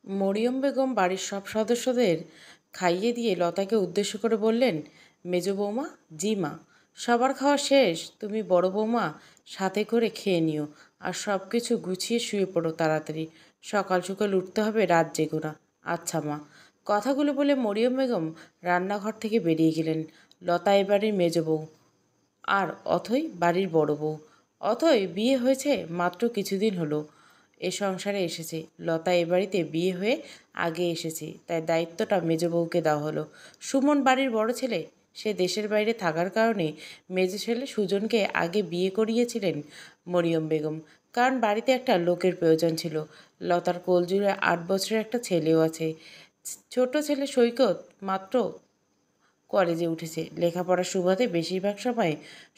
মরিয়ম বেগম বাড়ির সব সদস্যদের খাইয়ে দিয়ে লতাকে উদ্দেশ্য করে বললেন, মেজ বৌমা, জি মা, সবার খাওয়া শেষ, তুমি বড় বৌমা সাথে করে খেয়ে নিও, আর সব কিছু গুছিয়ে শুয়ে পড়ো তাড়াতাড়ি, সকাল সকাল উঠতে হবে, রাত জেগো না। আচ্ছা মা। কথাগুলো বলে মরিয়ম বেগম রান্নাঘর থেকে বেরিয়ে গেলেন। লতা এবাড়ির মেজ বউ, আর অথই বাড়ির বড় বউ। অথই বিয়ে হয়েছে মাত্র কিছুদিন হলো এ সংসারে এসেছে। লতা এ বাড়িতে বিয়ে হয়ে আগে এসেছে, তাই দায়িত্বটা মেজ বউকে দেওয়া হলো। সুমন বাড়ির বড় ছেলে, সে দেশের বাইরে থাকার কারণে মেজ ছেলে সুজনকে আগে বিয়ে করিয়েছিলেন মরিয়ম বেগম, কারণ বাড়িতে একটা লোকের প্রয়োজন ছিল। লতার কোলজুড়ে 8 বছরের একটা ছেলেও আছে। ছোট ছেলে সৈকত মাত্র কলেজে উঠেছে। লেখাপড়ার সুবাদে বেশিরভাগ সময়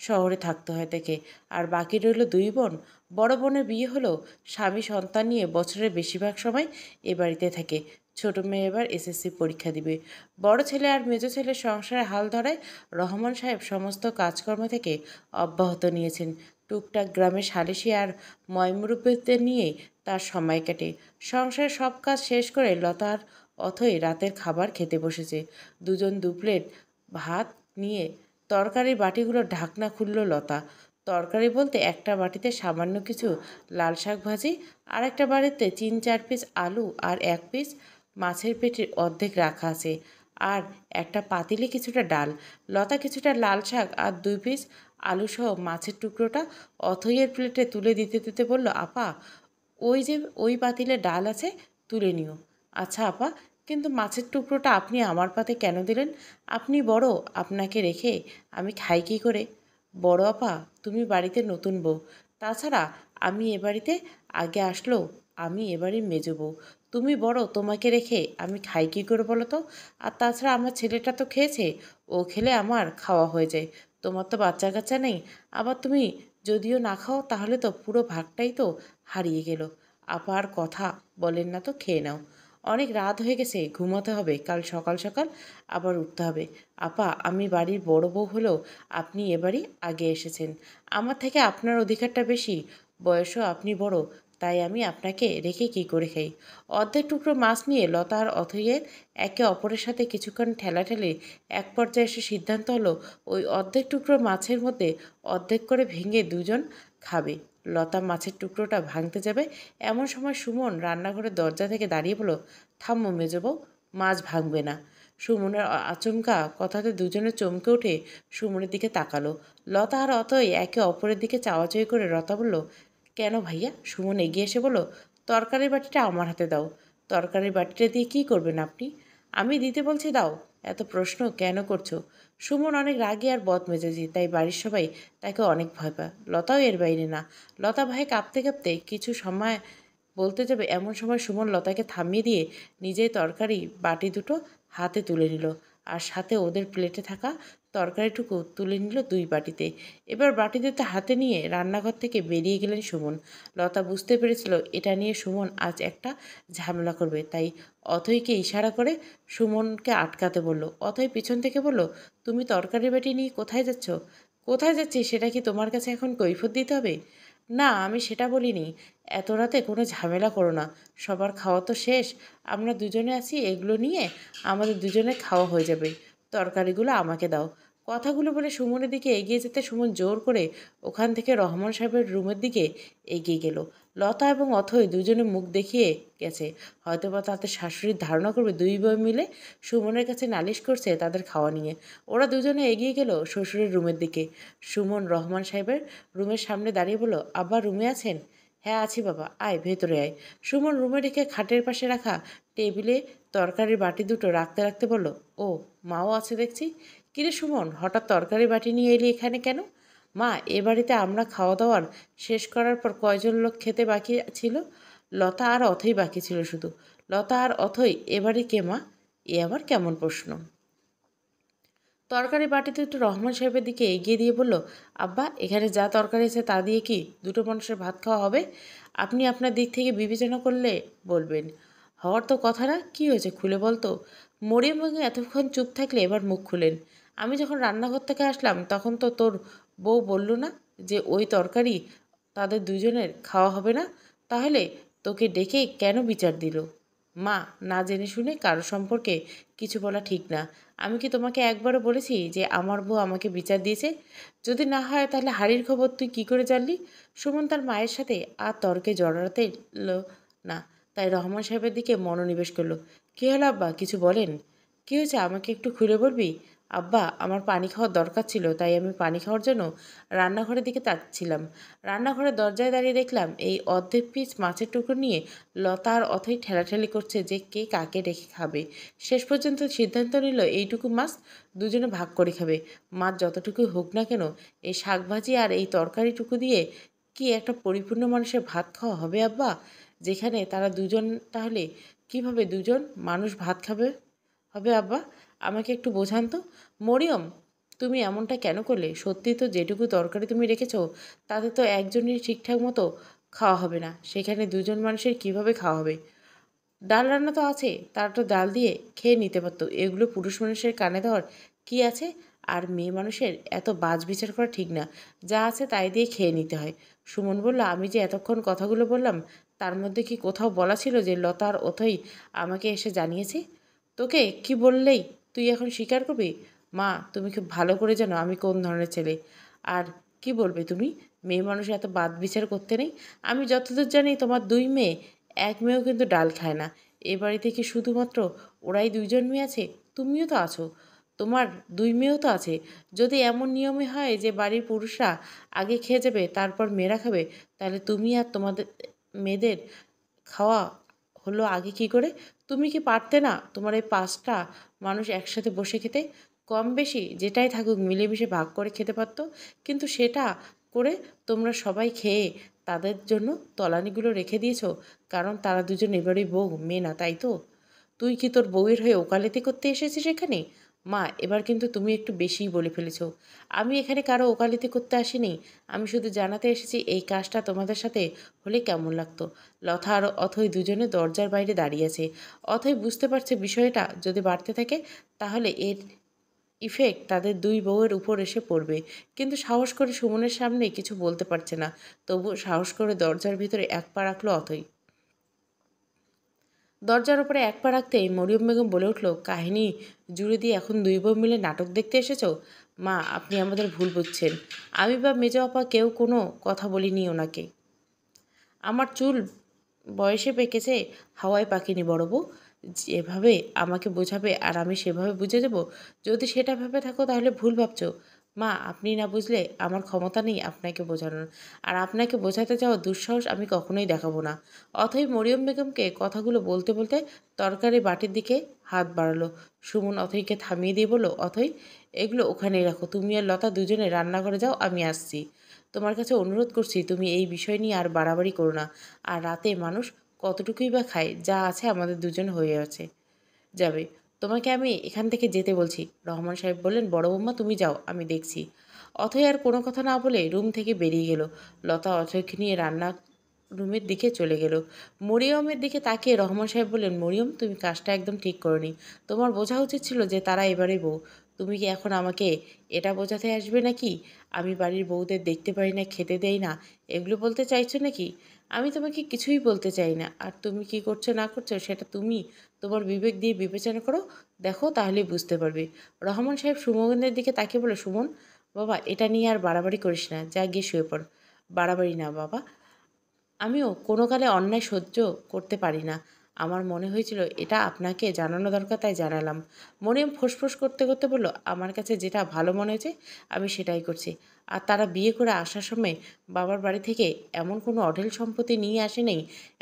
শহরে থাকতে হয় তাকে। আর বাকি রইল 2 বোন। বড় বোনের বিয়ে হলো, স্বামী সন্তান নিয়ে বছরের বেশিরভাগ সময় এ বাড়িতে থাকে। ছোট মেয়ে এবার এসএসসি পরীক্ষা দিবে। বড় ছেলে আর মেজ ছেলের সংসারে হাল ধরায় রহমান সাহেব সমস্ত কাজকর্ম থেকে অব্যাহত নিয়েছেন। টুকটাক গ্রামের সালিশি আর ময়মুরব্বীদের নিয়ে তার সময় কাটে। সংসারের সব কাজ শেষ করে লতার অথই রাতের খাবার খেতে বসেছে। দুজন 2 প্লেট ভাত নিয়ে তরকারির বাটিগুলোর ঢাকনা খুলল লতা। তরকারি বলতে একটা বাটিতে সামান্য কিছু লাল শাক ভাজি, আর একটা বাটিতে 3-4 পিস আলু আর 1 পিস মাছের পেটির অর্ধেক রাখা আছে, আর একটা পাতিলে কিছুটা ডাল। লতা কিছুটা লাল শাক আর 2 পিস আলুসহ মাছের টুকরোটা অথইয়ের প্লেটে তুলে দিতে দিতে বলল, আপা, ওই যে ওই পাতিলে ডাল আছে, তুলে নিও। আচ্ছা আপা, কিন্তু মাছের টুকরোটা আপনি আমার পাতে কেন দিলেন? আপনি বড়, আপনাকে রেখে আমি খাই কী করে? বড় আপা, তুমি বাড়িতে নতুন বউ। তাছাড়া আমি এ বাড়িতে আগে আসলেও আমি এ বাড়ির মেজ বউ। তুমি বড়, তোমাকে রেখে আমি খাই কী করে বলো তো? আর তাছাড়া আমার ছেলেটা তো খেয়েছে, ও খেলে আমার খাওয়া হয়ে যায়। তোমার তো বাচ্চা কাচ্চা নেই। আবার তুমি যদিও না খাও, তাহলে তো পুরো ভাগটাই তো হারিয়ে গেল। আপা আর কথা বলেন না তো, খেয়ে নাও। অনেক রাত হয়ে গেছে, ঘুমাতে হবে, কাল সকাল সকাল আবার উঠতে হবে। আপা, আমি বাড়ির বড় বউ হলেও আপনি এ বাড়ি আগে এসেছেন। আমার থেকে আপনার অধিকারটা বেশি, বয়সও আপনি বড়, তাই আমি আপনাকে রেখে কী করে খাই? অর্ধেক টুকরো মাছ নিয়ে লতা আর অথইয়ের একে অপরের সাথে কিছুক্ষণ ঠেলাঠেলি এক পর্যায়ে এসে সিদ্ধান্ত হলো, ওই অর্ধেক টুকরো মাছের মধ্যে অর্ধেক করে ভেঙে দুজন খাবে। লতা মাছের টুকরোটা ভাঙতে যাবে, এমন সময় সুমন রান্নাঘরের দরজা থেকে দাঁড়িয়ে বলল, থাম্মো মেজবউ, মাছ ভাঙবে না। সুমনের আচমকা কথাতে দুজনে চমকে উঠে সুমনের দিকে তাকালো। লতা আর অতই একে অপরের দিকে চাওয়াচাওয়ি করে লতা বলল, কেন ভাইয়া? সুমন এগিয়ে এসে বলল, তরকারির বাটিটা আমার হাতে দাও। তরকারির বাটিটা দিয়ে কী করবেন আপনি? আমি দিতে বলছি দাও, এত প্রশ্ন কেন করছো? সুমন অনেক রাগী আর বদমেজাজি, তাই বাড়ির সবাই তাকে অনেক ভয় পায়। লতাও এর বাইরে না। লতা ভয়ে কাঁপতে কাঁপতে কিছু সময় বলতে যাবে, এমন সময় সুমন লতাকে থামিয়ে দিয়ে নিজেই তরকারি বাটি দুটো হাতে তুলে নিল, আর সাথে ওদের প্লেটে থাকা তরকারিটুকু তুলে নিল 2 বাটিতে। এবার বাটি দুটো হাতে নিয়ে রান্নাঘর থেকে বেরিয়ে গেলেন সুমন। লতা বুঝতে পেরেছিল এটা নিয়ে সুমন আজ একটা ঝামেলা করবে, তাই অথইকে ইশারা করে সুমনকে আটকাতে বলল। অথই পিছন থেকে বলল, তুমি তরকারি বাটি নিয়ে কোথায় যাচ্ছ? কোথায় যাচ্ছি সেটা কি তোমার কাছে এখন কৈফিয়ত দিতে হবে? না, আমি সেটা বলিনি। এত রাতে কোনো ঝামেলা করো না, সবার খাওয়া তো শেষ, আমরা দুজনে আছি, এগুলো নিয়ে আমাদের দুজনের খাওয়া হয়ে যাবে, তরকারিগুলো আমাকে দাও। কথাগুলো বলে সুমনের দিকে এগিয়ে যেতে সুমন জোর করে ওখান থেকে রহমান সাহেবের রুমের দিকে এগিয়ে গেল। লতা এবং অথই দুজনে মুখ দেখিয়ে গেছে, হয়তোবা তাদের শাশুড়ির ধারণা করবে 2 বউ মিলে সুমনের কাছে নালিশ করছে তাদের খাওয়া নিয়ে। ওরা দুজনে এগিয়ে গেল শ্বশুরের রুমের দিকে। সুমন রহমান সাহেবের রুমের সামনে দাঁড়িয়ে বলল, আব্বা রুমে আছেন? হ্যাঁ আছি বাবা, আয় ভেতরে আয়। সুমন রুমে রেখে খাটের পাশে রাখা টেবিলে তরকারির বাটি দুটো রাখতে রাখতে বলল, ও, মাও আছে দেখছি। কিরে সুমন, হঠাৎ তরকারি বাটি নিয়ে এলি এখানে কেন? মা, এ বাড়িতে আমরা খাওয়া দাওয়ার শেষ করার পর কয়জন লোক খেতে বাকি ছিল? লতা আর অথই বাকি ছিল শুধু। লতা আর অথই এ বাড়ি কে মা? এ আবার কেমন প্রশ্ন? তরকারি বাটিতে একটু রহমান সাহেবের দিকে এগিয়ে দিয়ে বলল, আব্বা, এখানে যা তরকারি আছে তা দিয়ে কি 2 মানুষের ভাত খাওয়া হবে? আপনি আপনার দিক থেকে বিবেচনা করলে বলবেন। হওয়ার তো কথা না, কী হয়েছে খুলে বলতো? মরিয়ম বেগম এতক্ষণ চুপ থাকলে এবার মুখ খুলেন। আমি যখন রান্নাঘর থেকে আসলাম তখন তো তোর বউ বলল না যে ওই তরকারি তাদের দুজনের খাওয়া হবে না? তাহলে তোকে ডেকে কেন বিচার দিল? মা, না জেনে শুনে কারো সম্পর্কে কিছু বলা ঠিক না। আমি কি তোমাকে একবারও বলেছি যে আমার বউ আমাকে বিচার দিয়েছে? যদি না হয় তাহলে হাড়ির খবর তুই কি করে জানলি? সুমন তার মায়ের সাথে আর তর্কে জড়াতে না, তাই রহমান সাহেবের দিকে মনোনিবেশ করলো। কী হলো আব্বা, কিছু বলেন? কী হয়েছে আমাকে একটু খুলে বলবি? আব্বা, আমার পানি খাওয়ার দরকার ছিল, তাই আমি পানি খাওয়ার জন্য রান্নাঘরের দিকে তাকছিলাম। রান্নাঘরের দরজায় দাঁড়িয়ে দেখলাম এই অর্ধেক পিস মাছের টুকরো নিয়ে লতা আর অথই ঠেলাঠেলি করছে যে কে কাকে রেখে খাবে। শেষ পর্যন্ত সিদ্ধান্ত নিল এইটুকু মাছ দুজনে ভাগ করে খাবে। মাছ যতটুকুই হোক না কেন, এই শাকভাজি আর এই তরকারিটুকু দিয়ে কি একটা পরিপূর্ণ মানুষের ভাত খাওয়া হবে আব্বা? যেখানে তারা দুজন, তাহলে কিভাবে দুজন মানুষ ভাত খাবে হবে আব্বা? আমাকে একটু বোঝান তো। মরিয়ম, তুমি এমনটা কেন করলে? সত্যি তো যেটুকু তরকারি তুমি রেখেছো তাতে তো একজনের ঠিকঠাক মতো খাওয়া হবে না, সেখানে দুজন মানুষের কিভাবে খাওয়া হবে? ডাল রান্না তো আছে, তারা তো ডাল দিয়ে খেয়ে নিতে পারতো। এগুলো পুরুষ মানুষের কানে দেওয়ার কি আছে? আর মেয়ে মানুষের এত বাজ বিচার করা ঠিক না। যা আছে তাই দিয়ে খেয়ে নিতে হয়। সুমন বলল, আমি যে এতক্ষণ কথাগুলো বললাম তার মধ্যে কি কোথাও বলা ছিল যে লতার অথই আমাকে এসে জানিয়েছে? তোকে কি বললেই তুই এখন স্বীকার করবি? মা, তুমি খুব ভালো করে জানো আমি কোন ধরনের ছেলে। আর কি বলবে তুমি? মেয়ে মানুষ এত বাদ বিচার করতে নেই। আমি যতদূর জানি তোমার দুই মেয়ে, এক মেয়েও কিন্তু ডাল খায় না। এ বাড়িতে কি শুধুমাত্র ওরাই দুইজন মেয়ে আছে? তুমিও তো আছো, তোমার দুই মেয়েও তো আছে। যদি এমন নিয়মে হয় যে বাড়ির পুরুষরা আগে খেয়ে যাবে তারপর মেয়েরা খাবে, তাহলে তুমি আর তোমাদের মেয়েদের খাওয়া হলো আগে কি করে? তুমি কি পারতে না তোমার এই ৫টা মানুষ একসাথে বসে খেতে? কম বেশি যেটাই থাকুক মিলেমিশে ভাগ করে খেতে পারতো। কিন্তু সেটা করে তোমরা সবাই খেয়ে তাদের জন্য তলানিগুলো রেখে দিয়েছো, কারণ তারা দুজন এবারই বউ, মেয়ে না, তাই তো? তুই কি তোর বউয়ের হয়ে ওকালতি করতে এসেছিস এখানে? মা, এবার কিন্তু তুমি একটু বেশিই বলে ফেলেছ। আমি এখানে কারো ওকালতি করতে আসিনি। আমি শুধু জানাতে এসেছি এই কাজটা তোমাদের সাথে হলে কেমন লাগতো। লতা আর অথই দুজনে দরজার বাইরে দাঁড়িয়ে আছে। অথই বুঝতে পারছে বিষয়টা যদি বাড়তে থাকে তাহলে এর ইফেক্ট তাদের দুই বউয়ের উপর এসে পড়বে। কিন্তু সাহস করে সুমনের সামনে কিছু বলতে পারছে না। তবুও সাহস করে দরজার ভিতরে এক পা রাখলো অথই। দরজার ওপরে এক পা রাখতেই মরিয়ম বেগম বলে উঠল, কাহিনী জুড়ে দিয়ে এখন দুই বউ মিলে নাটক দেখতে এসেছো? মা, আপনি আমাদের ভুল বুঝছেন। আমি বা মেজো আপা কেউ কোনো কথা বলিনি ওনাকে। আমার চুল বয়সে পেকেছে, হাওয়ায় পাকেনি বড় বউ। যেভাবে আমাকে বোঝাবে আর আমি সেভাবে বুঝে যাব। যদি সেটা ভেবে থাকো তাহলে ভুল ভাবছো। মা, আপনি না বুঝলে আমার ক্ষমতা নেই আপনাকে বোঝানোর। আর আপনাকে বোঝাতে যাওয়ার দুঃসাহস আমি কখনোই দেখাবো না। অথই মরিয়ম বেগমকে কথাগুলো বলতে বলতে তরকারি বাটির দিকে হাত বাড়ালো। সুমন অথইকে থামিয়ে দিয়ে বলল, অথই, এগুলো ওখানেই রাখো। তুমি আর লতা দুজনে রান্নাঘরে যাও, আমি আসছি। তোমার কাছে অনুরোধ করছি তুমি এই বিষয় নিয়ে আর বাড়াবাড়ি করো না। আর রাতে মানুষ কতটুকুই বা খায়, যা আছে আমাদের দুজন হয়ে আছে যাবে। তোমাকে আমি এখান থেকে যেতে বলছি। রহমান সাহেব বললেন, বড় বৌমা তুমি যাও, আমি দেখছি। অথই আর কোনো কথা না বলে রুম থেকে বেরিয়ে গেল। লতা অথয়কে নিয়ে রান্না রুমের দিকে চলে গেল। মরিয়মের দিকে তাকিয়ে রহমান সাহেব বললেন, মরিয়ম, তুমি কাজটা একদম ঠিক করনি। তোমার বোঝা উচিত ছিল যে তারা এবারে বউ। তুমি কি এখন আমাকে এটা বোঝাতে আসবে নাকি আমি বাড়ির বউদের দেখতে পারি না, খেতে দেই না, এগুলো বলতে চাইছো নাকি? আমি তোমাকে কিছুই বলতে চাই না। আর তুমি কি করছো না করছো সেটা তুমি তোমার বিবেক দিয়ে বিবেচনা করো, দেখো, তাহলেই বুঝতে পারবে। রহমান সাহেব সুমনের দিকে তাকিয়ে বলে, সুমন বাবা, এটা নিয়ে আর বাড়াবাড়ি করিস না, যা গিয়ে শুয়ে পড়। বাড়াবাড়ি না বাবা, আমিও কোনো কালে অন্যায় সহ্য করতে পারি না। আমার মনে হয়েছিল এটা আপনাকে জানানো দরকার, তাই জানালাম। মরিয়ম ফোঁসফোঁস করতে করতে বলল, আমার কাছে যেটা ভালো মনে হয়েছে আমি সেটাই করছি। আর তারা বিয়ে করে আসার সময় বাবার বাড়ি থেকে এমন কোনো অঢেল সম্পত্তি নিয়ে আসেনি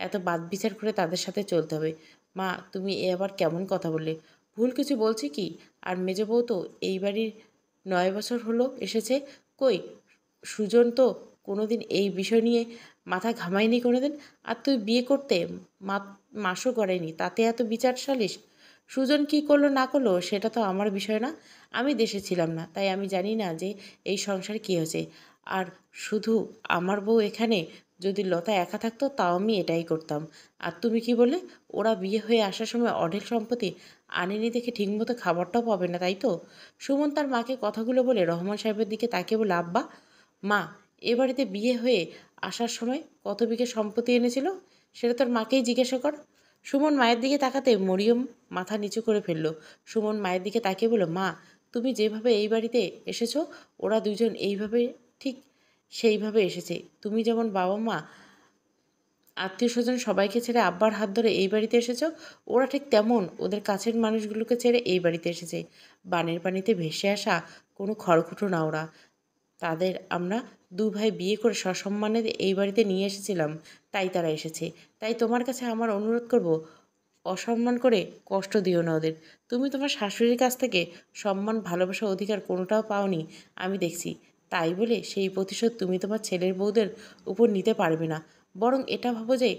এত বাদ-বিচার করে তাদের সাথে চলতে হবে। মা, তুমি এ আবার কেমন কথা বললে? ভুল কিছু বলছি কি? আর মেজ বউ তো এই বাড়ির ৯ বছর হলো এসেছে। কই, সুজন তো কোনোদিন এই বিষয় নিয়ে মাথা ঘামায়নি কোনোদিন। আর তুই বিয়ে করতে মাসও করেনি, তাতে এত বিচার সালিস? সুজন কী করলো না করলো সেটা তো আমার বিষয় না। আমি দেশে ছিলাম না, তাই আমি জানি না যে এই সংসারে কী হয়েছে। আর শুধু আমার বউ এখানে, যদি লতা একা থাকতো তাও আমি এটাই করতাম। আর তুমি কি বলে, ওরা বিয়ে হয়ে আসার সময় অঢেল সম্পত্তি আনেনি দেখে ঠিকমতো খাবারটাও পাবে না, তাই তো? সুমন তার মাকে কথাগুলো বলে রহমান সাহেবের দিকে তাকিয়ে বলে, আব্বা, মা, এ বাড়িতে বিয়ে হয়ে আসার সময় কত বিঘে সম্পত্তি এনেছিল সেটা তোর মাকেই জিজ্ঞাসা কর। সুমন মায়ের দিকে তাকাতে মরিয়ম মাথা নিচু করে ফেলল। সুমন মায়ের দিকে তাকিয়ে বলল, মা, তুমি যেভাবে এই বাড়িতে এসেছো, ওরা দুজন এইভাবে ঠিক সেইভাবে এসেছে। তুমি যেমন বাবা মা আত্মীয় স্বজন সবাইকে ছেড়ে আব্বার হাত ধরে এই বাড়িতে এসেছো, ওরা ঠিক তেমন ওদের কাছের মানুষগুলোকে ছেড়ে এই বাড়িতে এসেছে। বানের পানিতে ভেসে আসা কোনো খড়কুটো না ওরা। তাদের আমরা দু ভাই বিয়ে করে সসম্মানে এই বাড়িতে নিয়ে এসেছিলাম, তাই তারা এসেছে। তাই তোমার কাছে আমার অনুরোধ করব, অসম্মান করে কষ্ট দিও না ওদের। তুমি তোমার শাশুড়ির কাছ থেকে সম্মান, ভালোবাসা, অধিকার কোনোটাও পাওনি আমি দেখছি। তাই বলে সেই প্রতিশোধ তুমি তোমার ছেলের বউদের উপর নিতে পারবে না। বরং এটা ভাবো যে,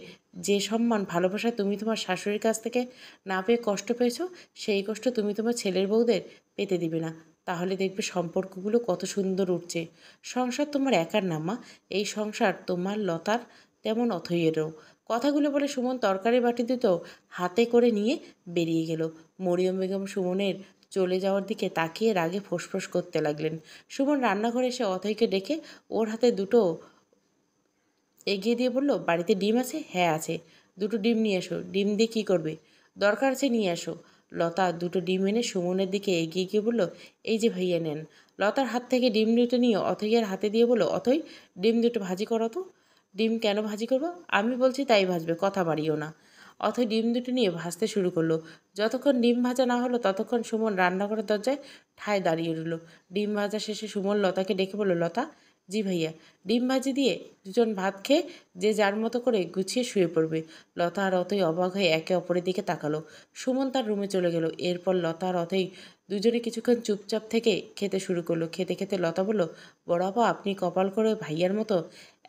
যে সম্মান, ভালোবাসা তুমি তোমার শাশুড়ির কাছ থেকে না পেয়ে কষ্ট পেয়েছো, সেই কষ্ট তুমি তোমার ছেলের বউদের পেতে দিবে না। তাহলে দেখবে সম্পর্কগুলো কত সুন্দর উঠছে। সংসার তোমার একার না মা, এই সংসার তোমার, লতার, তেমন অথৈয়েরও। কথাগুলো বলে সুমন তরকারি বাটি দুটো হাতে করে নিয়ে বেরিয়ে গেল। মরিয়ম বেগম সুমনের চলে যাওয়ার দিকে তাকিয়ে রাগে ফোঁসফোঁস করতে লাগলেন। সুমন রান্নাঘরে এসে অথৈকে ডেকে ওর হাতে দুটো এগিয়ে দিয়ে বলল, বাড়িতে ডিম আছে? হ্যাঁ আছে। দুটো ডিম নিয়ে এসো। ডিম দিয়ে কী করবে? দরকার আছে, নিয়ে আসো। লতা দুটো ডিম এনে সুমনের দিকে এগিয়ে গিয়ে বলল, এই যে ভাইয়া নেন। লতার হাত থেকে ডিম দুটো নিয়ে অথৈয়ের হাতে দিয়ে বলল, অথৈ, ডিম দুটো ভাজি করো তো। ডিম কেন ভাজি করবো? আমি বলছি তাই ভাজবে, কথা বাড়িও না। অথৈ ডিম দুটো নিয়ে ভাজতে শুরু করলো। যতক্ষণ ডিম ভাজা না হলো ততক্ষণ সুমন রান্নাঘরের দরজায় ঠায় দাঁড়িয়ে রইল। ডিম ভাজা শেষে সুমন লতাকে ডেকে বলল, লতা, জি ভাইয়া। ডিম ভাজি দিয়ে দুজন ভাত খেয়ে যে যার মতো করে গুছিয়ে শুয়ে পড়বে। লতা আর অতই অবাক হয়ে একে অপরের দিকে তাকালো। সুমন তার রুমে চলে গেল। এরপর লতা আর অতই দুজনে কিছুক্ষণ চুপচাপ থেকে খেতে শুরু করলো। খেতে খেতে লতা বলল, বড় আপা, আপনি কপাল করে ভাইয়ার মতো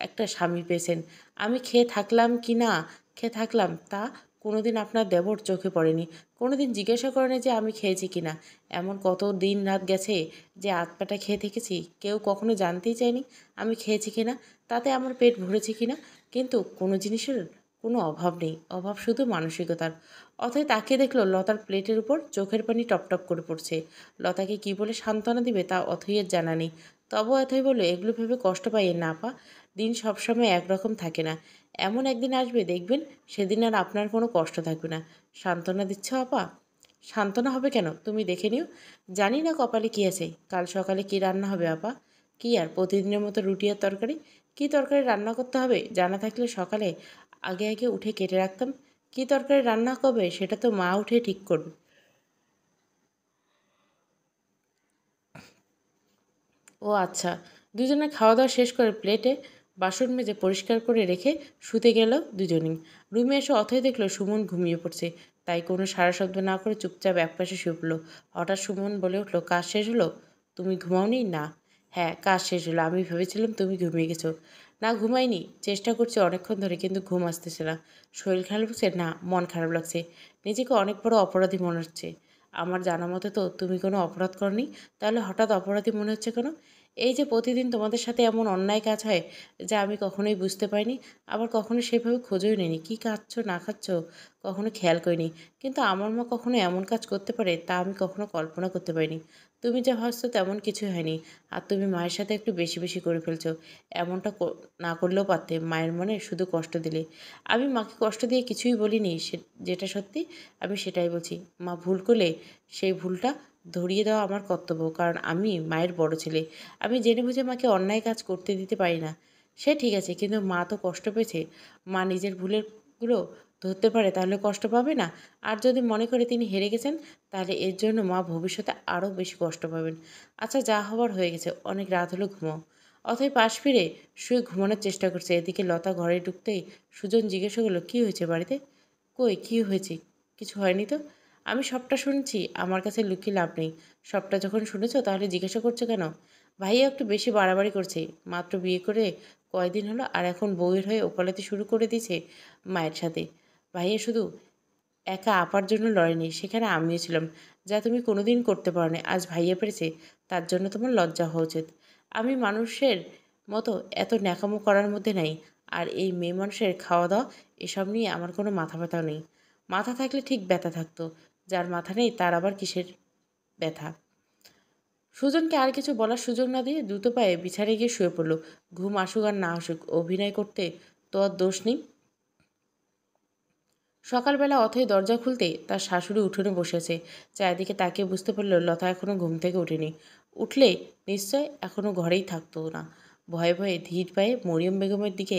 একটা স্বামী পেয়েছেন। আমি খেয়ে থাকলাম কি না খেয়ে থাকলাম তা কোনোদিন আপনার দেবর চোখে পড়েনি। কোনোদিন জিজ্ঞাসা করেনি যে আমি খেয়েছি কিনা। এমন কত দিন রাত গেছে যে আধপাটা খেয়ে থেকেছি, কেউ কখনো জানতেই চায়নি আমি খেয়েছি কিনা, তাতে আমার পেট ভরেছে কিনা। কিন্তু কোনো জিনিসের কোনো অভাব নেই, অভাব শুধু মানসিকতার। অথয় তাকিয়ে দেখলো লতার প্লেটের উপর চোখের পানি টপটপ করে পড়ছে। লতাকে কি বলে সান্ত্বনা দিবে তা অথইয়ের জানা নেই। তবু অথই বলল, এগুলো ভেবে কষ্ট পাইয়েন না আপা। দিন সবসময় একরকম থাকে না। এমন একদিন আসবে দেখবেন, সেদিন আর আপনার কোনো কষ্ট থাকবে না। সান্ত্বনা দিচ্ছ আপা? সান্ত্বনা হবে কেন, তুমি দেখে নিও। জানি না কপালে কী আছে, কাল সকালে কি রান্না হবে আপা। কি আর প্রতিদিনের মতো রুটি আর তরকারি। কী তরকারি রান্না করতে হবে জানা থাকলে সকালে আগে আগে উঠে কেটে রাখতাম। কী তরকারি রান্না করবে সেটা তো মা উঠে ঠিক করবে। ও আচ্ছা। দুজনে খাওয়া দাওয়া শেষ করে প্লেটে বাসন মেজে পরিষ্কার করে রেখে শুতে গেল দুজনেই। রুমে এসে অথই দেখলো সুমন ঘুমিয়ে পড়ছে। তাই কোনো সারা শব্দ না করে চুপচাপ একপাশে শুয়ে পড়ল। হঠাৎ সুমন বলে উঠল, কাজ শেষ হলো? তুমি ঘুমাওনি? না। হ্যাঁ, কাজ শেষ হলো। আমি ভেবেছিলাম তুমি ঘুমিয়ে গেছো। না, ঘুমাইনি। চেষ্টা করছি অনেকক্ষণ ধরে, কিন্তু ঘুম আসতেছে না। শরীর খারাপ লাগছে? না, মন খারাপ লাগছে। নিজেকে অনেক বড় অপরাধী মনে হচ্ছে। আমার জানা মতে তো তুমি কোনো অপরাধ করনি, তাহলে হঠাৎ অপরাধী মনে হচ্ছে কেন? এই যে প্রতিদিন তোমাদের সাথে এমন অন্যায় কাজ হয় যা আমি কখনোই বুঝতে পারিনি, আবার কখনো সেভাবে খোঁজও নিইনি। কী খাচ্ছ না খাচ্ছ কখনো খেয়াল করিনি। কিন্তু আমার মা কখনো এমন কাজ করতে পারে তা আমি কখনো কল্পনা করতে পারিনি। তুমি যা ভাবছো তেমন কিছুই হয়নি। আর তুমি মায়ের সাথে একটু বেশি বেশি করে ফেলছো। এমনটা না করলেও পারতে, মায়ের মনে শুধু কষ্ট দিলে। আমি মাকে কষ্ট দিয়ে কিছুই বলিনি, যেটা সত্যি আমি সেটাই বলছি। মা ভুল করলে সেই ভুলটা ধরিয়ে দেওয়া আমার কর্তব্য, কারণ আমি মায়ের বড় ছেলে। আমি জেনে বুঝে মাকে অন্যায় কাজ করতে দিতে পারি না। সে ঠিক আছে, কিন্তু মা তো কষ্ট পেয়েছে। মা নিজের ভুলেরগুলো ধরতে পারে তাহলে কষ্ট পাবে না? আর যদি মনে করে তিনি হেরে গেছেন, তাহলে এর জন্য মা ভবিষ্যতে আরও বেশি কষ্ট পাবেন। আচ্ছা, যা হবার হয়ে গেছে, অনেক রাত হলো, ঘুমাও। অথই পাশ ফিরে শুয়ে ঘুমানোর চেষ্টা করছে। এদিকে লতা ঘরে ঢুকতেই সুজন জিজ্ঞাসা করলো, কী হয়েছে বাড়িতে? কই, কী হয়েছে? কিছু হয়নি তো। আমি সবটা শুনছি, আমার কাছে লুকিয়ে লাভ নেই। সবটা যখন শুনেছো তাহলে জিজ্ঞাসা করছো কেন? ভাইয়া একটু বেশি বাড়াবাড়ি করছে। মাত্র বিয়ে করে কয়দিন হলো আর এখন বউয়ের হয়ে ওকালতি শুরু করে দিয়েছে মায়ের সাথে। ভাইয়া শুধু একা আপার জন্য লড়েনি, সেখানে আমিও ছিলাম। যা তুমি কোনোদিন করতে পারো না, আজ ভাইয়া পেরেছে, তার জন্য তোমার লজ্জা হওয়া উচিত। আমি মানুষের মতো এত ন্যাকামো করার মধ্যে নাই। আর এই মেয়ে মানুষের খাওয়া দাওয়া এসব নিয়ে আমার কোনো মাথা ব্যথাও নেই। মাথা থাকলে ঠিক ব্যথা থাকতো। যার মাথা নেই তার আবার কিসের ব্যথা? সুজনকে আর কিছু বলার সুযোগ না দিয়ে দ্রুত পায়ে বিছানায় গিয়ে শুয়ে পড়ল। ঘুম আসুক আর না আসুক, অভিনয় করতে তো আর দোষ নেই। সকালবেলা অথই দরজা খুলতে তার শাশুড়ি উঠোনে বসেছে। চারিদিকে তাকিয়ে বুঝতে পারল লতা এখনও ঘুম থেকে ওঠেনি। উঠলে নিশ্চয় এখনও ঘরেই থাকতো না। ভয়ে ভয়ে ধীর পায়ে মরিয়ম বেগমের দিকে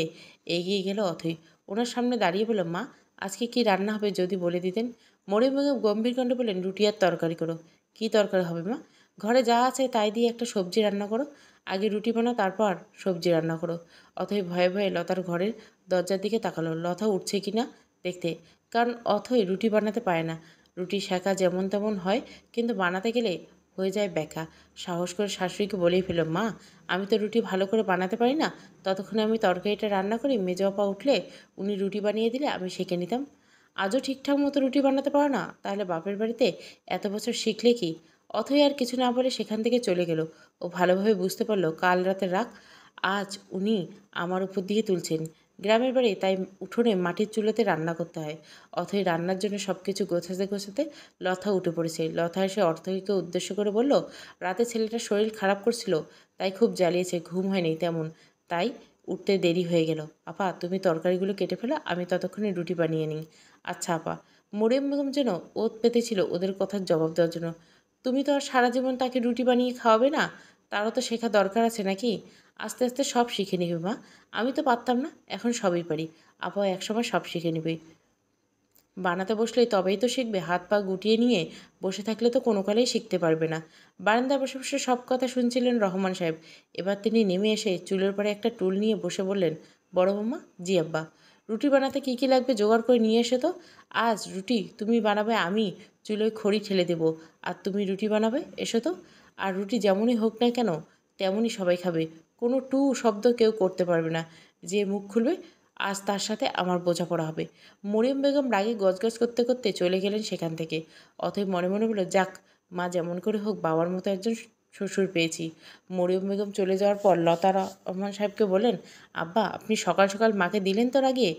এগিয়ে গেল অথই। ওনার সামনে দাঁড়িয়ে বলল, মা, আজকে কি রান্না হবে যদি বলে দিতেন। মরিয়ম বেগম গম্ভীর কণ্ঠে বললেন, রুটি আর তরকারি করো। কি তরকারি হবে মা? ঘরে যা আছে তাই দিয়ে একটা সবজি রান্না করো। আগে রুটি বানাও, তারপর সবজি রান্না করো। অথই ভয়ে ভয়ে লতার ঘরের দরজার দিকে তাকালো, লতা উঠছে কি না দেখতে। কারণ অথই রুটি বানাতে পারে না। রুটি শেখা যেমন তেমন হয়, কিন্তু বানাতে গেলে হয়ে যায় ব্যাকা। সাহস করে শাশুড়িকে বলেই ফেলল, মা, আমি তো রুটি ভালো করে বানাতে পারি না। ততক্ষণে আমি তরকারিটা রান্না করি, মেজো আপা উঠলে উনি রুটি বানিয়ে দিলে আমি শিখে নিতাম। আজও ঠিকঠাক মতো রুটি বানাতে পারো না? তাহলে বাপের বাড়িতে এত বছর শিখলে কি? অথই আর কিছু না বলে সেখান থেকে চলে গেল। ও ভালোভাবে বুঝতে পারলো কাল রাতের রাগ আজ উনি আমার উপর দিয়ে তুলছেন। গ্রামের বাড়ি, তাই উঠোনে মাটির চুলোতে রান্না করতে হয়। অথই রান্নার জন্য সব কিছু গোছাতে গোছাতে লতা উঠে পড়েছে। লতা এসে অর্থহীকে উদ্দেশ্য করে বলল, রাতে ছেলেটার শরীর খারাপ করছিল, তাই খুব জ্বালিয়েছে, ঘুম হয়নি তেমন, তাই উঠতে দেরি হয়ে গেল। আপা, তুমি তরকারিগুলো কেটে ফেলো, আমি ততক্ষণে রুটি বানিয়ে নিই। আচ্ছা আপা। মরিয়ম বেগম যেন ওত পেতেছিল ওদের কথার জবাব দেওয়ার জন্য। তুমি তো আর সারা জীবন তাকে রুটি বানিয়ে খাওয়াবে না, তারও তো শেখা দরকার আছে নাকি? আস্তে আস্তে সব শিখে নিবে মা। আমি তো পারতাম না, এখন সবই পারি। আপাও একসময় সব শিখে নেবে। বানাতে বসলেই তবেই তো শিখবে। হাত পা গুটিয়ে নিয়ে বসে থাকলে তো কোনো কালেই শিখতে পারবে না। বারান্দায় বসে বসে সব কথা শুনছিলেন রহমান সাহেব। এবার তিনি নেমে এসে চুলের পরে একটা টুল নিয়ে বসে বললেন, বড় বৌমা, জি আব্বা, রুটি বানাতে কী কী লাগবে জোগাড় করে নিয়ে এসে তো। আজ রুটি তুমি বানাবে, আমি চুলোয় খড়ি ঠেলে দেব, আর তুমি রুটি বানাবে, এসো তো। আর রুটি যেমনই হোক না কেন তেমনই সবাই খাবে, কোনো টু শব্দ কেউ করতে পারবে না। যে মুখ খুলবে আজ তার সাথে আমার বোঝাপড়া হবে। মরিয়ম বেগম রাগে গজগজ করতে করতে চলে গেলেন সেখান থেকে। অতএব মনে মনে বলল, যাক, মা যেমন করে হোক বাবার মতো একজন শ্বশুর পেয়েছি। মরিয়ম বেগম চলে যাওয়ার পর লতা রহমান সাহেবকে বললেন, আব্বা, আপনি সকাল সকাল মাকে দিলেন তো রাগিয়ে।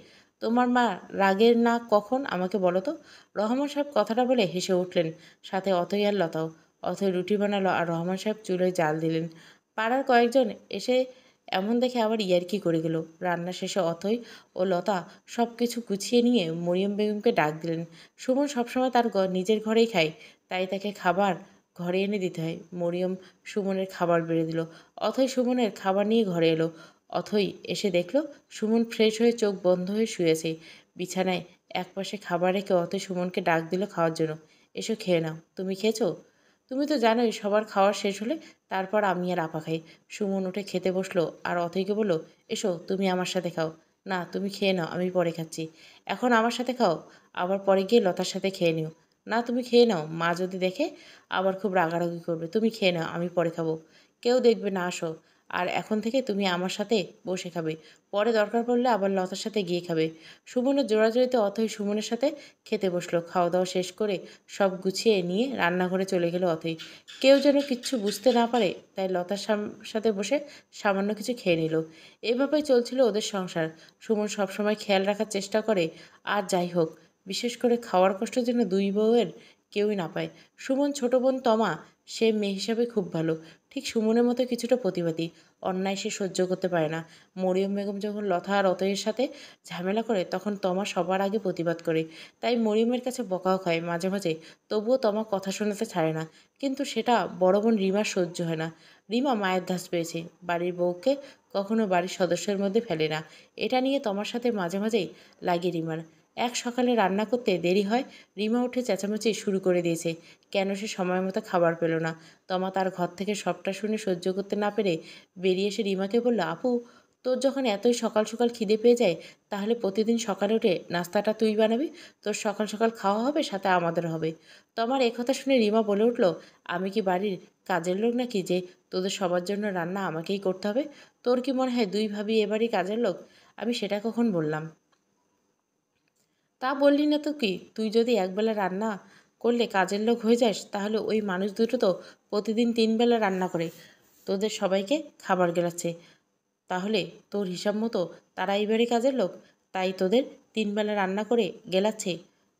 তোমার মা রাগের না কখন আমাকে বলো তো। রহমান সাহেব কথাটা বলে হেসে উঠলেন, সাথে অথই আর লতাও। অথই রুটি বানালো আর রহমান সাহেব চুলোয় জাল দিলেন। পাড়ার কয়েকজন এসে এমন দেখে আবার ইয়ার্কি করে গেল। রান্না শেষে অথই ও লতা সব কিছু গুছিয়ে নিয়ে মরিয়ম বেগমকে ডাক দিলেন। সুমন সবসময় তার নিজের ঘরেই খায়, তাই তাকে খাবার ঘরে এনে দিতে হয়। মরিয়ম সুমনের খাবার বেড়ে দিল। অথই সুমনের খাবার নিয়ে ঘরে এলো। অথই এসে দেখল সুমন ফ্রেশ হয়ে চোখ বন্ধ হয়ে শুয়েছে বিছানায়। একপাশে খাবার রেখে অথই সুমনকে ডাক দিল খাওয়ার জন্য। এসো, খেয়ে নাও। তুমি খেয়েছো? তুমি তো জানোই সবার খাওয়া শেষ হলে তারপর আমি আর আপা খাই। সুমন উঠে খেতে বসলো আর অথইকে বলল, এসো তুমি আমার সাথে খাও। না, তুমি খেয়ে নাও, আমি পরে খাচ্ছি। এখন আমার সাথে খাও, আবার পরে গিয়ে লতার সাথে খেয়ে নিও। না, তুমি খেয়ে নাও, মা যদি দেখে আবার খুব রাগারাগি করবে। তুমি খেয়ে নাও, আমি পরে খাবো। কেউ দেখবে না, আসো। আর এখন থেকে তুমি আমার সাথে বসে খাবে, পরে দরকার পড়লে আবার লতার সাথে গিয়ে খাবে। সুমনের জোড়াজোড়িতে অথই সুমনের সাথে খেতে বসলো। খাওয়া দাওয়া শেষ করে সব গুছিয়ে নিয়ে রান্নাঘরে চলে গেল অথই। কেউ যেন কিচ্ছু বুঝতে না পারে, তাই লতার সাথে বসে সামান্য কিছু খেয়ে নিল। এভাবেই চলছিল ওদের সংসার। সুমন সবসময় খেয়াল রাখার চেষ্টা করে, আর যাই হোক, বিশেষ করে খাওয়ার কষ্ট যেন দুই বউয়ের কেউই না পায়। সুমন ছোট বোন তমা, সে মেয়ে হিসাবে খুব ভালো, ঠিক সুমনের মতো কিছুটা প্রতিবাদী। অন্যায় সে সহ্য করতে পারে না। মরিয়ম বেগম যখন লতা আর অতয়ের সাথে ঝামেলা করে তখন তমা সবার আগে প্রতিবাদ করে, তাই মরিয়মের কাছে বকাও খায় মাঝে মাঝে। তবুও তমা কথা শোনাতে ছাড়ে না। কিন্তু সেটা বড় বোন রিমার সহ্য হয় না। রিমা মায়ের ধাস পেয়েছে, বাড়ির বউকে কখনো বাড়ির সদস্যের মধ্যে ফেলে না। এটা নিয়ে তমার সাথে মাঝে মাঝেই লাগে রিমার। এক সকালে রান্না করতে দেরি হয়, রিমা উঠে চেঁচামেচি শুরু করে দিয়েছে কেন সে সময় মতো খাবার পেল না। তমা তার ঘর থেকে সবটা শুনে সহ্য করতে না পেরে বেরিয়ে এসে রিমাকে বলল, আপু, তোর যখন এতই সকাল সকাল খিদে পেয়ে যায়, তাহলে প্রতিদিন সকালে উঠে নাস্তাটা তুই বানাবি। তোর সকাল সকাল খাওয়া হবে, সাথে আমাদের হবে। তোমার একথা শুনে রিমা বলে উঠল, আমি কি বাড়ির কাজের লোক নাকি যে তোদের সবার জন্য রান্না আমাকেই করতে হবে? তোর কি মনে হয় দুই ভাবি এবারই কাজের লোক? আমি সেটা কখন বললাম? তা বললি না তো কি, তুই যদি একবেলা রান্না করলে কাজের লোক হয়ে যাস, তাহলে ওই মানুষ দুটো তো প্রতিদিন 3 বেলা রান্না করে তোদের সবাইকে খাবার গেলাচ্ছে। তাহলে তোর হিসাব মতো তারা এইবারই কাজের লোক, তাই তোদের 3 বেলা রান্না করে গেলাচ্ছে।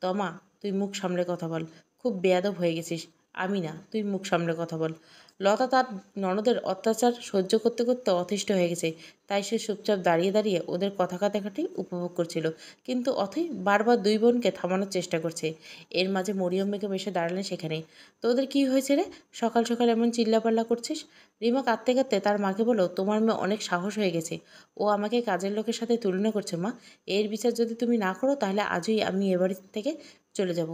তমা, তুই মুখ সামলে কথা বল, খুব বেয়াদব হয়ে গেছিস। আমি না, তুই মুখ সামলে কথা বল। লতা তার ননদের অত্যাচার সহ্য করতে করতে অতিষ্ঠ হয়ে গেছে, তাই সে চুপচাপ দাঁড়িয়ে দাঁড়িয়ে ওদের কথা কাটাকাটি উপভোগ করছিল। কিন্তু অথই বারবার দুই বোনকে থামানোর চেষ্টা করছে। এর মাঝে মরিয়ম বেগম এসে দাঁড়ালেন সেখানে। তোদের কি হয়েছে রে, সকাল সকাল এমন চিল্লাপাল্লা করছিস? রিমা কাঁদতে কাঁদতে তার মাকে বলল, তোমার মেয়ে অনেক সাহস হয়ে গেছে, ও আমাকে কাজের লোকের সাথে তুলনা করছে। মা, এর বিচার যদি তুমি না করো তাহলে আজই আমি এ বাড়ি থেকে চলে যাব।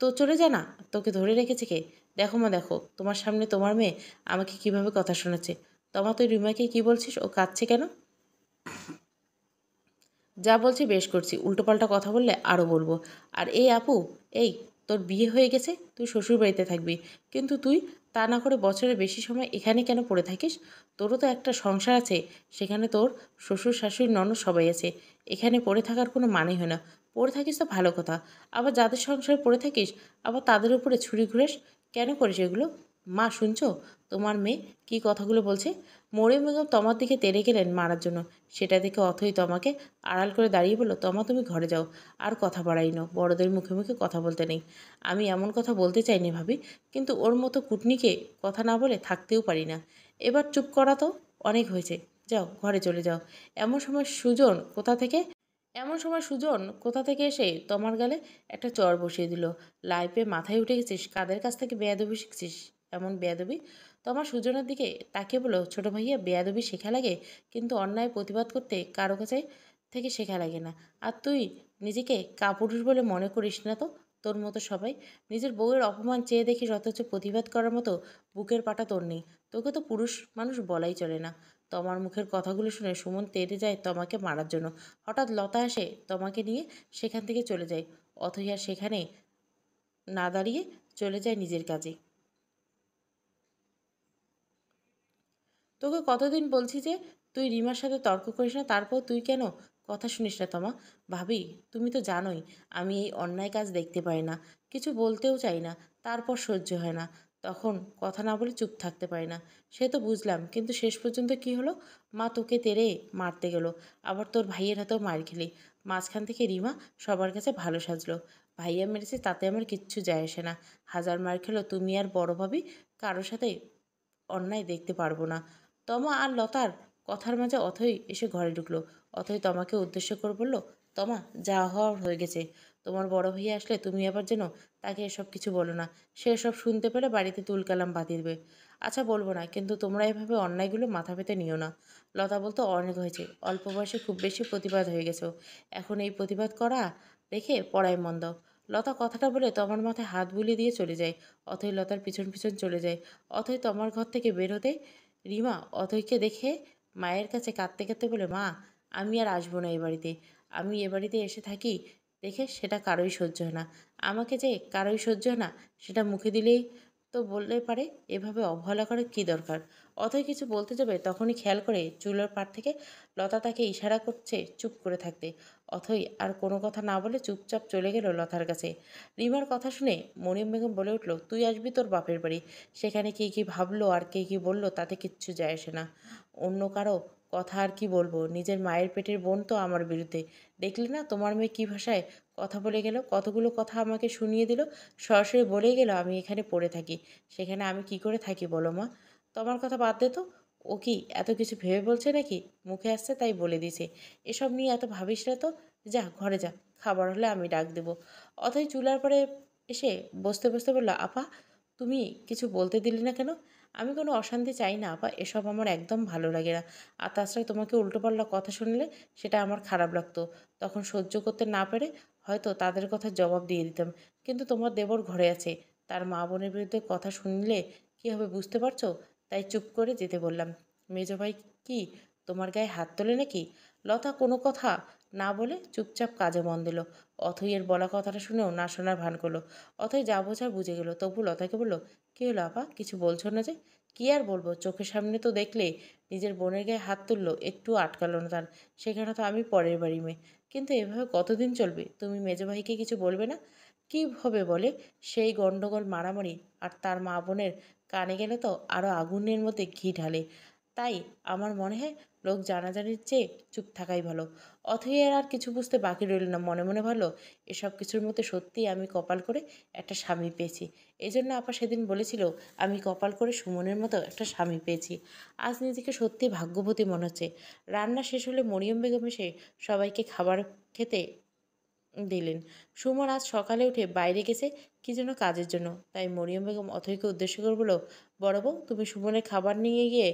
তো চলে যা না, তোকে ধরে রেখেছে কে? দেখো মা দেখো, তোমার সামনে তোমার মেয়ে আমাকে কিভাবে কথা শোনাচ্ছে। তমা, তুই রিমাকে কি বলছিস? ও কাঁদছে কেন? যা বলছি বেশ করছি, উল্টোপাল্টা কথা বললে আরও বলবো। আর এই আপু, এই, তোর বিয়ে হয়ে গেছে, তুই শ্বশুর বাড়িতে থাকবি, কিন্তু তুই তা না করে বছরের বেশি সময় এখানে কেন পড়ে থাকিস? তোরও তো একটা সংসার আছে, সেখানে তোর শ্বশুর শাশুড়ি ননদ সবাই আছে। এখানে পড়ে থাকার কোনো মানে হয় না। পড়ে থাকিস তো ভালো কথা, আবার যাদের সংসারে পড়ে থাকিস আবার তাদের উপরে ছুরি ঘুরেস। কেন করিস এগুলো? মা শুনছো তোমার মেয়ে কি কথাগুলো বলছে? মরিয়ম বেগম তমার দিকে তেড়ে গেলেন মারার জন্য। সেটা দেখে অথই তমাকে আড়াল করে দাঁড়িয়ে বলল, তমা তুমি ঘরে যাও, আর কথা বাড়াই না, বড়দের মুখে মুখে কথা বলতে নেই। আমি এমন কথা বলতে চাইনি ভাবি, কিন্তু ওর মতো কুটনিকে কথা না বলে থাকতেও পারি না। এবার চুপ করা তো, অনেক হয়েছে, যাও ঘরে চলে যাও। এমন সময় সুজন কোথা থেকে এমন সময় সুজন কোথা থেকে এসে তোমার গালে একটা চর বসিয়ে দিল। লাইফে মাথায় উঠে গেছিস, কাদের কাছ থেকে বেয়াদবি শিখছিস? এমন বেয়াদবি? তোমার সুজনের দিকে তাকিয়ে বলো, ছোট ভাইয়া, বেয়াদবি শেখা লাগে, কিন্তু অন্যায় প্রতিবাদ করতে কারো কাছে থেকে শেখা লাগে না। আর তুই নিজেকে কাপুরুষ বলে মনে করিস না তো? তোর মতো সবাই নিজের বউয়ের অপমান চেয়ে দেখিস, অথচ প্রতিবাদ করার মতো বুকের পাটা তোর নেই। তোকে তো পুরুষ মানুষ বলাই চলে না। তোমার মুখের কথাগুলো শুনে সুমন তেড়ে যায় তোমাকে মারার জন্য। হঠাৎ লতা এসে তোমাকে নিয়ে সেখান থেকে চলে যায়। অথই আর সেখানে না দাঁড়িয়ে চলে যায় নিজের কাজে। তোকে কতদিন বলছি যে তুই রিমার সাথে তর্ক করিস না, তারপর তুই কেন কথা শুনিস না তমা? ভাবি, তুমি তো জানোই আমি এই অন্যায় কাজ দেখতে পাই না, কিছু বলতেও চাই না, তারপর সহ্য হয় না, তখন কথা না বলে চুপ থাকতে পারি না। সে তো বুঝলাম, কিন্তু শেষ পর্যন্ত কি হলো? মা তোকে তেড়ে মারতে গেল, আবার তোর ভাইয়ের হাতেও মার খেলি। মাঝখান থেকে রিমা সবার কাছে ভালো সাজলো। ভাইয়া মেরেছে তাতে আমার কিচ্ছু যায় আসে না। হাজার মার খেলো, তুমি আর বড় ভাবি কারোর সাথে অন্যায় দেখতে পারবো না। তমা আর লতার কথার মাঝে অথই এসে ঘরে ঢুকলো। অথই তমাকে উদ্দেশ্য করে বলল, তমা, যা হওয়ার হয়ে গেছে। তোমার বড় ভাইয়া আসলে তুমি আবার যেন তাকে এসব কিছু বলো না। সে এসব শুনতে পেলে বাড়িতে তুলকালাম বাঁধিয়ে দেবে। আচ্ছা বলবো না, কিন্তু তোমরা এভাবে অন্যায়গুলো মাথা পেতে নিও না। লতা বলতো, অনেক হয়েছে, অল্প বয়সে খুব বেশি প্রতিবাদ হয়ে গেছো, এখন এই প্রতিবাদ করা রেখে পড়ায় মন দাও। লতা কথাটা বলে তমার মাথায় হাত বুলিয়ে দিয়ে চলে যায়। অথই লতার পিছন পিছন চলে যায়। অথই তমার ঘর থেকে বের হতে রিমা অথইকে দেখে মায়ের কাছে কাঁদতে কাঁদতে বলে, মা, আমি আর আসবো না এ বাড়িতে। আমি এ বাড়িতে এসে থাকি দেখে সেটা কারোই সহ্য হয় না। আমাকে যে কারোই সহ্য হয় না সেটা মুখে দিলেই তো বললে পারে, এভাবে অবহেলা করার কী দরকার? অথই কিছু বলতে যাবে তখনই খেয়াল করে চুলোর পাড় থেকে লতা তাকে ইশারা করছে চুপ করে থাকতে। অথই আর কোনো কথা না বলে চুপচাপ চলে গেল লতার কাছে। রিমার কথা শুনে মরিয়ম বেগম বলে উঠল, তুই আসবি তোর বাপের বাড়ি, সেখানে কে কী ভাবলো আর কে কী বললো তাতে কিচ্ছু যায় আসে না। অন্য কারো কথা আর কি বলবো, নিজের মায়ের পেটের বোন তো আমার বিরুদ্ধে। দেখলি না তোমার মেয়ে কী ভাষায় কথা বলে গেল, কতগুলো কথা আমাকে শুনিয়ে দিল, সরাসরি বলেই গেল আমি এখানে পড়ে থাকি। সেখানে আমি কি করে থাকি বলো মা? তোমার কথা বাদ দে তো, ও কি এত কিছু ভেবে বলছে নাকি? মুখে আসছে তাই বলে দিছে। এসব নিয়ে এত ভাবিস না তো, যা ঘরে যা, খাবার হলে আমি ডাক দেবো। অথই চুলার পরে এসে বসতে বসতে বলল, আপা, তুমি কিছু বলতে দিলে না কেন? আমি কোনো অশান্তি চাই না আপা, এসব আমার একদম ভালো লাগে না। আর তাছাড়া তোমাকে উল্টোপাল্টা কথা শুনলে সেটা আমার খারাপ লাগতো, তখন সহ্য করতে না পেরে হয়তো তাদের কথা জবাব দিয়ে দিতাম। কিন্তু তোমার দেবর ঘরে আছে, তার মা বোনের বিরুদ্ধে কথা শুনলে কী হবে বুঝতে পারছো? তাই চুপ করে যেতে বললাম। মেজো ভাই কি তোমার গায়ে হাত তোলে নাকি? লতা কোনো কথা না বলে চুপচাপ কাজে মন দিল। অথইয়ের বলা কথাটা শুনেও না শোনার ভান করলো। অথই যা বোঝার বুঝে গেল, তবু লতাকে বলল, কী হলো আপা, কিছু বলছো না যে? কী আর বলবো, চোখের সামনে তো দেখলে নিজের বোনের গায়ে হাত তুললো, একটু আটকালো না তার। সেখানে তো আমি পরের বাড়ি মেয়ে। কিন্তু এভাবে কতদিন চলবে? তুমি মেজো ভাইকে কিছু বলবে না? কী হবে বলে? সেই গণ্ডগোল মারামারি আর তার মা বোনের কানে গেলে তো আরও আগুনের মধ্যে ঘি ঢালে। তাই আমার মনে হয় লোক জানাজানির চেয়ে চুপ থাকাই ভালো। অথই আর কিছু বুঝতে বাকি রইল না। মনে মনে ভাবল, এসব কিছুর মধ্যে সত্যিই আমি কপাল করে একটা স্বামী পেয়েছি। এই জন্য আপা সেদিন বলেছিল আমি কপাল করে সুমনের মতো একটা স্বামী পেয়েছি। আজ নিজেকে সত্যি ভাগ্যবতী মনে হচ্ছে। রান্না শেষ হলে মরিয়ম বেগম এসে সবাইকে খাবার খেতে দিলেন। সুমন আজ সকালে উঠে বাইরে গেছে কি যেন কাজের জন্য। তাই মরিয়ম বেগম অথইকে উদ্দেশ্য করে বলল, বড় বউ, তুমি সুমনের খাবার নিয়ে গিয়ে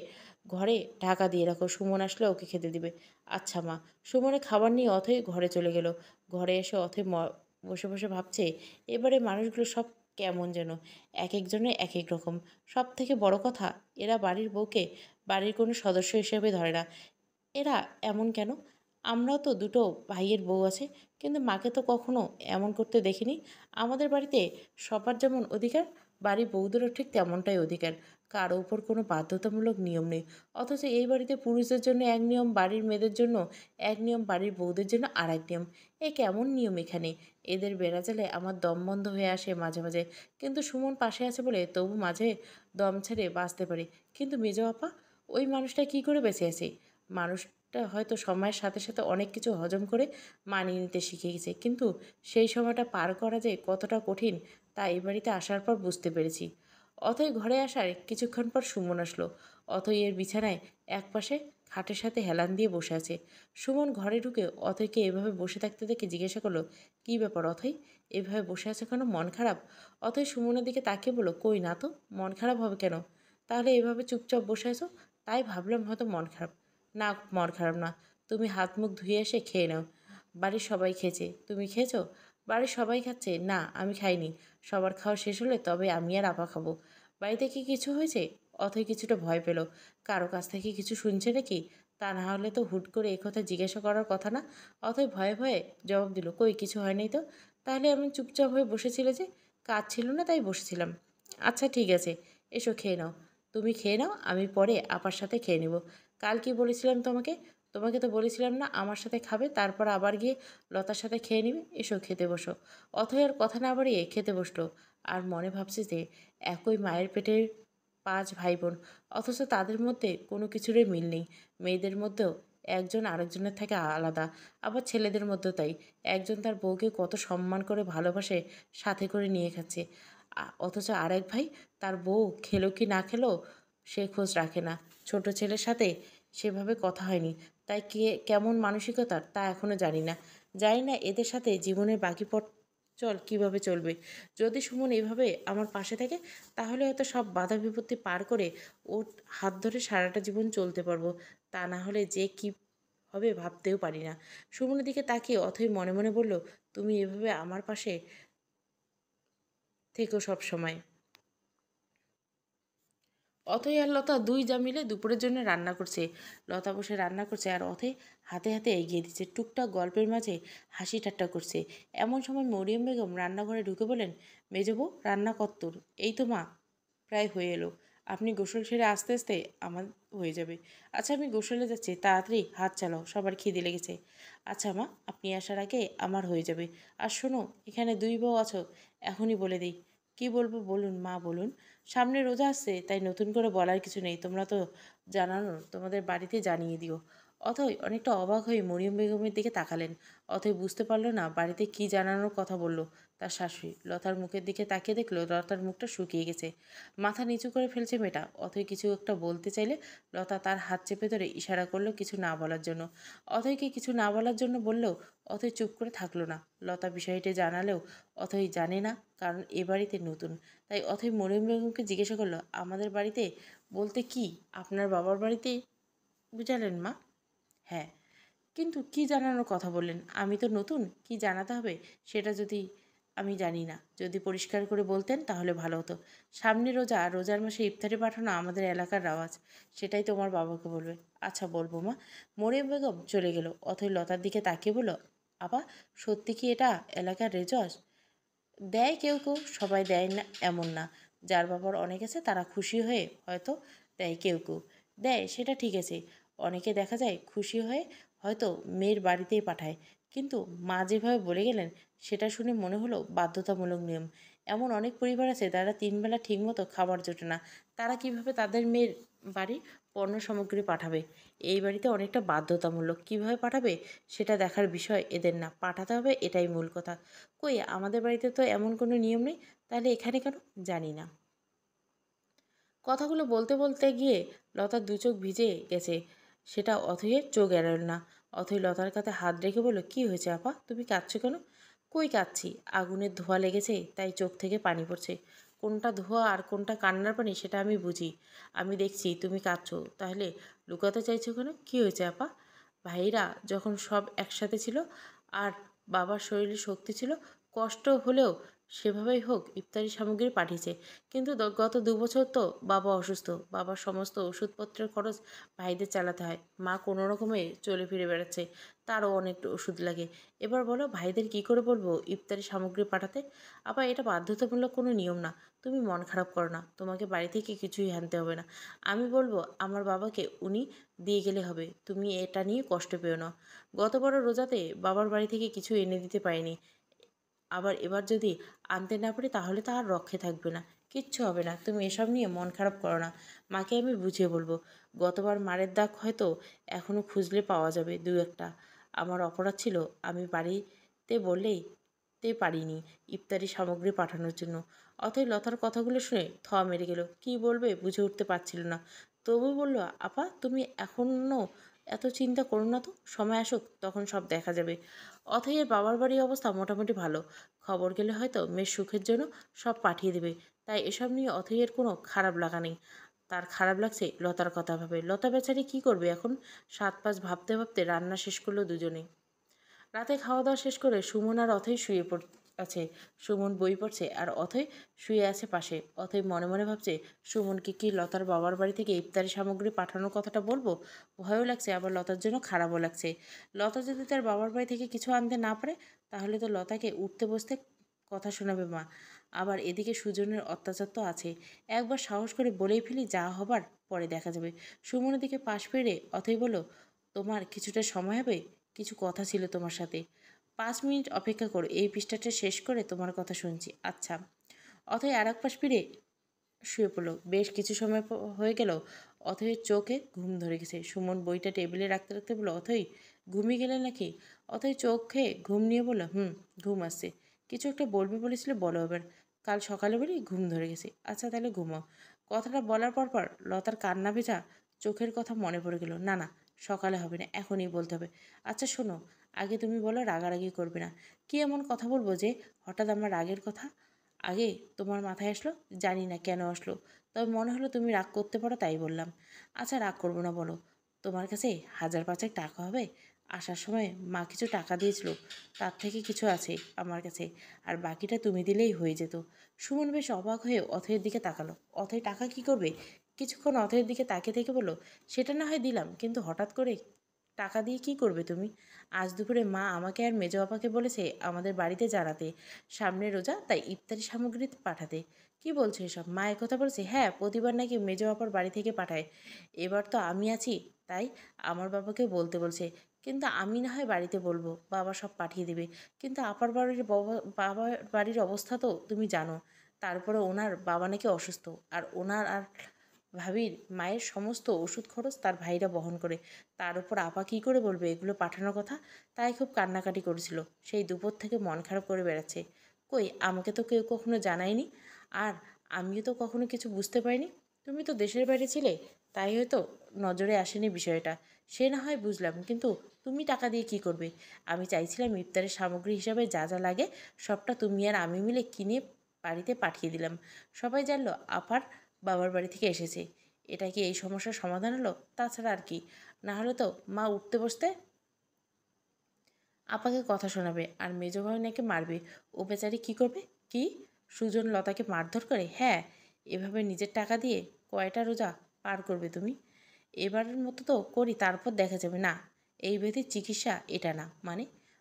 ঘরে ঢাকা দিয়ে রাখো, সুমন আসলে ওকে খেতে দিবে। আচ্ছা মা। সুমনের খাবার নিয়ে অথই ঘরে চলে গেল। ঘরে এসে অথই বসে বসে ভাবছে, এবারে মানুষগুলো সব কেমন যেন, এক একজনের এক এক রকম। সব থেকে বড় কথা, এরা বাড়ির বউকে বাড়ির কোনো সদস্য হিসেবে ধরে না। এরা এমন কেন? আমরাও তো দুটো ভাইয়ের বউ আছে, কিন্তু মাকে তো কখনো এমন করতে দেখিনি। আমাদের বাড়িতে সবার যেমন অধিকার, বাড়ির বউদেরও ঠিক তেমনটাই অধিকার। কারো উপর কোনো বাধ্যতামূলক নিয়ম নেই। অথচ এই বাড়িতে পুরুষদের জন্য এক নিয়ম, বাড়ির মেয়েদের জন্য এক নিয়ম, বাড়ির বউদের জন্য আর এক নিয়ম। এ কেমন নিয়ম এখানে? এদের বেড়াজালে আমার দম বন্ধ হয়ে আসে মাঝে মাঝে। কিন্তু সুমন পাশে আছে বলে তবু মাঝে দম ছেড়ে বাঁচতে পারি। কিন্তু মেজো আপা, ওই মানুষটা কি করে বেঁচে আছে? মানুষটা হয়তো সময়ের সাথে সাথে অনেক কিছু হজম করে মানিয়ে নিতে শিখে গেছে, কিন্তু সেই সময়টা পার করা যে কতটা কঠিন তা এই বাড়িতে আসার পর বুঝতে পেরেছি। অথই ঘরে আসার কিছুক্ষণ পর সুমন আসলো। অথই এর বিছানায় একপাশে খাটের সাথে হেলান দিয়ে বসে আছে। সুমন ঘরে ঢুকে অথইকে এভাবে বসে থাকতে দেখে জিজ্ঞাসা করলো, কী ব্যাপার অথই, এভাবে বসে আছে কেন? মন খারাপ? অথই সুমনের দিকে তাকিয়ে বলল, কই না তো, মন খারাপ হবে কেন? তাহলে এভাবে চুপচাপ বসে আছো, তাই ভাবলাম হয়তো মন খারাপ। না, মন খারাপ না। তুমি হাত মুখ ধুয়ে এসে খেয়ে নাও। বাড়ির সবাই খেয়েছে, তুমি খেয়েছো? বাড়ির সবাই খাচ্ছে। না, আমি খাইনি। সবার খাওয়া শেষ হলে তবে আমি আর আপা খাবো। বাড়িতে কি কিছু হয়েছে? অথই কিছুটা ভয় পেল। কারো কাছ থেকে কিছু শুনছে নাকি? তা না হলে তো হুট করে এ কথা জিজ্ঞাসা করার কথা না। অথই ভয়ে ভয়ে জবাব দিল, কই কিছু হয়নি তো। তাহলে এমন চুপচাপ হয়ে বসেছিলে যে? কাজ ছিল না তাই বসেছিলাম। আচ্ছা ঠিক আছে, এসো খেয়ে নাও। তুমি খেয়ে নাও, আমি পরে আপার সাথে খেয়ে নেব। কাল কি বলেছিলাম তোমাকে? তোমাকে তো বলেছিলাম না আমার সাথে খাবে, তারপর আবার গিয়ে লতার সাথে খেয়ে নিবে। এসো খেতে বসো। অথই আর কথা না বাড়িয়ে খেতে বসলো। আর মনে ভাবছে যে একই মায়ের পেটের 5 ভাই বোন, অথচ তাদের মধ্যে কোনো কিছুরই মিল নেই। মেয়েদের মধ্যেও একজন আরেকজনের থেকে আলাদা, আবার ছেলেদের মধ্যেও তাই। একজন তার বউকে কত সম্মান করে ভালোবাসে, সাথে করে নিয়ে খাচ্ছে, অথচ আরেক ভাই তার বউ খেলো কি না খেলো সে খোঁজ রাখে না। ছোট ছেলের সাথে সেভাবে কথা হয়নি, তাই কে কেমন মানসিকতার তা এখনও জানি না। জানি না এদের সাথে জীবনের বাকি পথ কীভাবে চলবে। যদি সুমন এভাবে আমার পাশে থাকে, তাহলে হয়তো সব বাধা বিপত্তি পার করে ওর হাত ধরে সারাটা জীবন চলতে পারবো। তা না হলে যে কী হবে ভাবতেও পারি না। সুমনের দিকে তাকিয়ে অথই মনে মনে বলল, তুমি এভাবে আমার পাশে থেকো সব সময়। অথই আর লতা দুই যা মিলে দুপুরের জন্য রান্না করছে। লতা বসে রান্না করছে আর অথই হাতে হাতে এগিয়ে দিচ্ছে, টুকটাক গল্পের মাঝে হাসি ঠাট্টা করছে। এমন সময় মরিয়ম বেগম রান্নাঘরে ঢুকে বলেন, মেজবউ, রান্না কত্তুর? এই তো মা, প্রায় হয়ে এলো। আপনি গোসল সেরে আস্তে আস্তে আমার হয়ে যাবে। আচ্ছা আমি গোসলে যাচ্ছি, তাড়াতাড়ি হাত চালাও, সবার খিদে লেগেছে। আচ্ছা মা, আপনি আসার আগে আমার হয়ে যাবে। আর শোনো, এখানে দুই বউ আছো, এখনই বলে দিই। কি বলবো বলুন মা, বলুন। সামনে রোজা আসছে, তাই নতুন করে বলার কিছু নেই। তোমরা তো জানানোর, তোমাদের বাড়িতে জানিয়ে দিও। অথই অনেকটা অবাক হয়ে মরিয়ম বেগমের দিকে তাকালেন। অথই বুঝতে পারলো না বাড়িতে কি জানানোর কথা বলল তার শাশুড়ি। লতার মুখের দিকে তাকিয়ে দেখলো লতার মুখটা শুকিয়ে গেছে, মাথা নিচু করে ফেলছে মেয়েটা। অথই কিছু একটা বলতে চাইলে লতা তার হাত চেপে ধরে ইশারা করলো কিছু না বলার জন্য। অথইকে কিছু না বলার জন্য বললেও অথই চুপ করে থাকলো না। লতা বিষয়টি জানালেও অথই জানে না, কারণ এ বাড়িতে নতুন। তাই অথই মরিয়ম বেগমকে জিজ্ঞাসা করলো, আমাদের বাড়িতে বলতে কি আপনার বাবার বাড়িতে বুঝালেন মা? হ্যাঁ, কিন্তু কি জানানোর কথা বললেন? আমি তো নতুন, কি জানাতে হবে সেটা যদি আমি জানি না। যদি পরিষ্কার করে বলতেন তাহলে ভালো হতো। সামনে রোজা, রোজার মাসে ইফতারি পাঠানো আমাদের এলাকার রেওয়াজ, সেটাই তোমার বাবাকে বলবে। আচ্ছা বলবো মা। মরিয়ম বেগম চলে গেল। অথই লতার দিকে তাকিয়ে বলল, আপা, সত্যি কি এটা এলাকার রেওয়াজ? দেয় কেউ কেউ, সবাই দেয় না এমন না। যার বাবার অনেক আছে তারা খুশি হয়ে হয়তো দেয়, কেউ কেউ দেয়, সেটা ঠিক আছে। অনেকে দেখা যায় খুশি হয়ে হয়তো মেয়ের বাড়িতেই পাঠায়। কিন্তু মা যেভাবে বলে গেলেন সেটা শুনে মনে হলো বাধ্যতামূলক নিয়ম। এমন অনেক পরিবার আছে যারা 3 বেলা ঠিকমতো খাবার জোটে না। তারা কিভাবে তাদের মেয়ের বাড়ি পণ্য সামগ্রী পাঠাবে? এই বাড়িতে অনেকটা বাধ্যতামূলক। কিভাবে পাঠাবে সেটা দেখার বিষয় এদের না। পাঠাতে হবে এটাই মূল কথা। কই আমাদের বাড়িতে তো এমন কোনো নিয়ম নেই। তাহলে এখানে কেন? জানি না। কথাগুলো বলতে বলতে গিয়ে লতার দু চোখ ভিজে গেছে। সেটা অথইয়ের চোখ এড়াল না। অথই লতার কাঁধে হাত রেখে বলল, কি হয়েছে আপা? তুমি কাঁদছো কেন? কই কাঁদছি? আগুনের ধোঁয়া লেগেছে তাই চোখ থেকে পানি পড়ছে। কোনটা ধোঁয়া আর কোনটা কান্নার পানি সেটা আমি বুঝি। আমি দেখছি তুমি কাঁদছো, তাহলে লুকাতে চাইছো কেন? কি হয়েছে আপা? ভাইরা যখন সব একসাথে ছিল আর বাবার শরীরে শক্তি ছিল, কষ্ট হলেও সেভাবেই হোক ইফতারি সামগ্রী পাঠিয়েছে। কিন্তু গত 2 বছর তো বাবা অসুস্থ। বাবার সমস্ত ওষুধপত্রের খরচ ভাইদের চালাতে হয়। মা কোনো রকমে চলে ফিরে বেড়াচ্ছে। তারও অনেক ওষুধ লাগে। এবার বলো ভাইদের কি করে বলবো ইফতারি সামগ্রী পাঠাতে? আবার এটা বাধ্যতামূলক কোনো নিয়ম না। তুমি মন খারাপ করো না। তোমাকে বাড়ি থেকে কিছুই আনতে হবে না। আমি বলবো আমার বাবাকে উনি দিয়ে গেলে হবে। তুমি এটা নিয়ে কষ্ট পেও না। গতবার রোজাতে বাবার বাড়ি থেকে কিছু এনে দিতে পারিনি। আবার এবার যদি আনতে না পারি তাহলে তো আর রক্ষে থাকবে না। কিচ্ছু হবে না। তুমি এসব নিয়ে মন খারাপ করো না। মাকে আমি বুঝিয়ে বলবো। গতবার মারের দাগ হয়তো এখনও খুঁজলে পাওয়া যাবে দু একটা। আমার অপরাধ ছিল আমি বাড়িতে বললেই পারিনি ইফতারি সামগ্রী পাঠানোর জন্য। অথই লতার কথাগুলো শুনে থ মেরে গেল। কি বলবে বুঝে উঠতে পারছিল না। তবু বলল, আপা তুমি এখনও এত চিন্তা করো না তো। সময় আসুক তখন সব দেখা যাবে। অথইয়ের বাবার বাড়ির অবস্থা মোটামুটি ভালো। খবর গেলে হয়তো মেয়ের সুখের জন্য সব পাঠিয়ে দেবে। তাই এসব নিয়ে অথইয়ের কোনো খারাপ লাগা নেই। তার খারাপ লাগছে লতার কথা ভাবে। লতা বেচারি কী করবে এখন? 7-5 ভাবতে ভাবতে রান্না শেষ করলো দুজনেই। রাতে খাওয়া দাওয়া শেষ করে সুমন আর অথই শুয়ে আছে। সুমন বই পড়ছে আর অথই শুয়ে আছে পাশে। অথই মনে মনে ভাবছে সুমনকে কি লতার বাবার বাড়ি থেকে ইফতারি সামগ্রী পাঠানোর কথাটা বলবো? ভয়ও লাগছে আবার লতার জন্য খারাপও লাগছে। লতা যদি তার বাবার বাড়ি থেকে কিছু আনতে না পারে তাহলে তো লতাকে উঠতে বসতে কথা শোনাবে মা। আবার এদিকে সুজনের অত্যাচার তো আছে। একবার সাহস করে বলেই ফেলি, যা হবার পরে দেখা যাবে। সুমনের দিকে পাশ ফিরে অথই বলল, তোমার কিছুটা সময় হবে? কিছু কথা ছিল তোমার সাথে। 5 মিনিট অপেক্ষা করো, এই পৃষ্ঠাটা শেষ করে তোমার কথা শুনছি। আচ্ছা। অথই আর এক পাশ ফিরে শুয়ে পড়ল। বেশ কিছু সময় হয়ে গেল অথইয়ের চোখে ঘুম ধরে গেছে। সুমন বইটা টেবিলে রাখতে রাখতে বলল, অথই ঘুমিয়ে গেলে নাকি? অথই চোখে ঘুম নিয়ে বলল, ঘুম আসছে। কিছু একটা বলবে বলেছিল, বলো এবার। কাল সকালে বলি ঘুম ধরে গেছে। আচ্ছা তাহলে ঘুমাও। কথাটা বলার পর লতার কান্না ভেজা চোখের কথা মনে পড়ে গেল। না না, সকালে হবে না, এখনই বলতে হবে। আচ্ছা শোনো, আগে তুমি বলো রাগারাগি করবে না। কি এমন কথা বলবো যে হঠাৎ আমার রাগের কথা আগে তোমার মাথায় আসলো? জানি না কেন আসলো, তবে মনে হলো তুমি রাগ করতে পারো তাই বললাম। আচ্ছা রাগ করবো না, বলো। তোমার কাছে 1000-5 টাকা হবে? আসার সময় মা কিছু টাকা দিয়েছিল, তার থেকে কিছু আছে আমার কাছে, আর বাকিটা তুমি দিলেই হয়ে যেত। সুমন বেশ অবাক হয়ে অথয়ের দিকে তাকালো। অথয় টাকা কি করবে? কিছুক্ষণ অথয়ের দিকে তাকিয়ে থেকে বলল, সেটা না হয় দিলাম, কিন্তু হঠাৎ করে টাকা দিয়ে কি করবে তুমি? আজ দুপুরে মা আমাকে আর মেজো আপাকে বলেছে আমাদের বাড়িতে জানাতে, সামনে রোজা, তাই ইফতারি সামগ্রী পাঠাতে। কি বলছো এসব? মা কথা বলছে? হ্যাঁ, প্রতিবার নাকি মেজো আপার বাড়ি থেকে পাঠায়। এবার তো আমি আছি তাই আমার বাবাকে বলতে বলছে। কিন্তু আমি না হয় বাড়িতে বলবো, বাবা সব পাঠিয়ে দেবে। কিন্তু আপার বাড়ির বাবার বাড়ির অবস্থা তো তুমি জানো। তারপরে ওনার বাবা নাকি অসুস্থ, আর ওনার আর ভাবির মায়ের সমস্ত ওষুধ খরচ তার ভাইরা বহন করে। তার উপর আপা কী করে বলবে এগুলো পাঠানোর কথা? তাই খুব কান্নাকাটি করেছিল। সেই দুপুর থেকে মন খারাপ করে বেড়াচ্ছে। কই আমাকে তো কেউ কখনো জানায়নি, আর আমিও তো কখনো কিছু বুঝতে পারিনি। তুমি তো দেশের বাইরে ছিলে, তাই হয়তো নজরে আসেনি বিষয়টা। সে না হয় বুঝলাম, কিন্তু তুমি টাকা দিয়ে কি করবে? আমি চাইছিলাম ইফতারের সামগ্রী হিসাবে যা যা লাগে সবটা তুমি আর আমি মিলে কিনে বাড়িতে পাঠিয়ে দিলাম। সবাই জানলো আপার বাবার বাড়ি থেকে এসেছে। এটা কি এই সমস্যার সমাধান হলো? তাছাড়া আর কি? না হলে তো মা উঠতে বসতে আপাকে কথা শোনাবে, আর মেজো ভাই নাকি মারবে। ও বেচারি কী করবে? কি? সুজন লতাকে মারধর করে? হ্যাঁ। এভাবে নিজের টাকা দিয়ে কয়টা রোজা পার করবে তুমি? এবারের মতো তো করি, তারপর দেখা যাবে। না, এই ব্যাধির চিকিৎসা এটা না।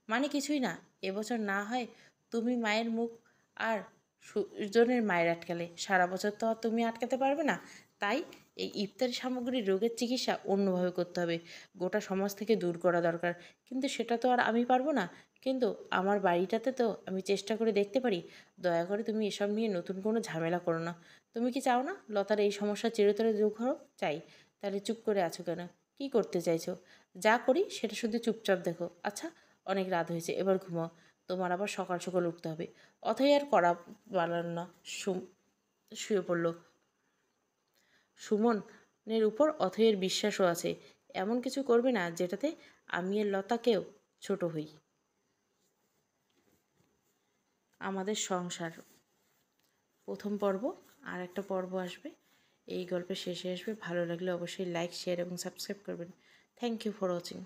মানে কিছুই না। এবছর না হয় তুমি মায়ের মুখ আর সুজনের মায়ের আটকালে, সারা বছর তো আর তুমি আটকাতে পারবে না। তাই এই ইফতারি সামগ্রীর রোগের চিকিৎসা অন্যভাবে করতে হবে। গোটা সমাজ থেকে দূর করা দরকার। কিন্তু সেটা তো আর আমি পারবো না। কিন্তু আমার বাড়িটাতে তো আমি চেষ্টা করে দেখতে পারি। দয়া করে তুমি এসব নিয়ে নতুন কোনো ঝামেলা করো না। তুমি কি চাও না লতার এই সমস্যা চিরতরে দূর হোক? চাই। তাহলে চুপ করে আছো কেন? কী করতে চাইছো? যা করি সেটা শুধু চুপচাপ দেখো। আচ্ছা, অনেক রাত হয়েছে, এবার ঘুমাও। তোমার আবার সকাল সকাল উঠতে হবে। অথই আর কড়া বাড়াল না, শুয়ে পড়ল। সুমনের উপর অথয়ের বিশ্বাসও আছে। এমন কিছু করবে না যেটাতে আমি আর লতাকেও ছোট হই। আমাদের সংসার প্রথম পর্ব, আর একটা পর্ব আসবে। এই গল্পের শেষে আসবে। ভালো লাগলে অবশ্যই লাইক, শেয়ার এবং সাবস্ক্রাইব করবেন। Thank you for watching.